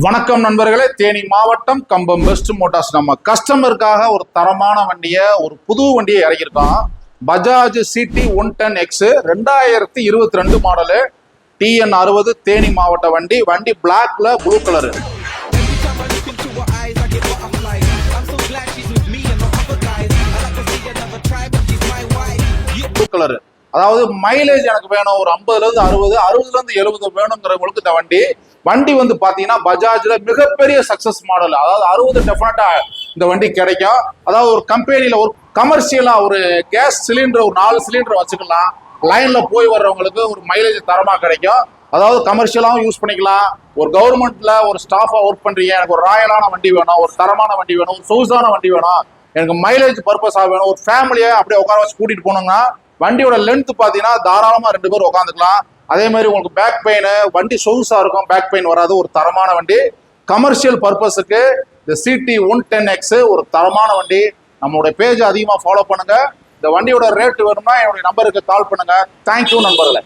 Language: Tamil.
வணக்கம் நண்பர்களே, தேனி மாவட்டம் கம்பம் பெஸ்ட் மோட்டார்ஸ் நம்ம கஸ்டமருக்காக ஒரு தரமான வண்டியை, ஒரு புது வண்டியை இறக்கியிருக்கோம். Bajaj CD 110X 2022 model, TN 60 Theni மாவட்ட வண்டி. வண்டி பிளாக்ல ப்ளூ கலரு. ப்ளூ கலரு, அதாவது மைலேஜ் எனக்கு வேணும் ஒரு 50ல இருந்து 60 70 வேணுங்கிறவங்களுக்கு இந்த வண்டி வந்து பாத்தீங்கன்னா பஜாஜ்ல மிகப்பெரிய சக்சஸ் மாடல். அதாவது 60 டெஃபினட்டா இந்த வண்டி கிடைக்கும். அதாவது ஒரு கம்பெனில ஒரு கமர்ஷியலா ஒரு கேஸ் சிலிண்டர் ஒரு 4 சிலிண்டர் வச்சுக்கலாம். லைன்ல போய் வர்றவங்களுக்கு ஒரு மைலேஜ் தரமா கிடைக்கும். அதாவது கமர்ஷியலாவும் யூஸ் பண்ணிக்கலாம். ஒரு கவர்மெண்ட்ல ஒரு ஸ்டாஃபா ஒர்க் பண்றீங்க, எனக்கு ஒரு ராயலான வண்டி வேணும், ஒரு தரமான வண்டி வேணும், ஒரு சொகுசான வண்டி வேணும், எனக்கு மைலேஜ் பர்பஸா வேணும், ஒரு ஃபேமிலியை அப்படியே உட்கார வச்சு கூட்டிட்டு போனோம்னா வண்டியோட லென்த் பாத்தீங்கன்னா தாராளமா 2 பேர் உட்காந்துக்கலாம். அதே மாதிரி உங்களுக்கு பேக் பெயின், வண்டி சொகுசா இருக்கும், பேக் பெயின் வராது. ஒரு தரமான வண்டி கமர்ஷியல் பர்பஸுக்கு இந்த சிடி 110X ஒரு தரமான வண்டி. நம்மளுடைய பேஜ் அதிகமாக ஃபாலோ பண்ணுங்க. இந்த வண்டியோட ரேட் வேணும்னா என்னுடைய நம்பருக்கு கால் பண்ணுங்க. தேங்க்யூ நண்பர்களே.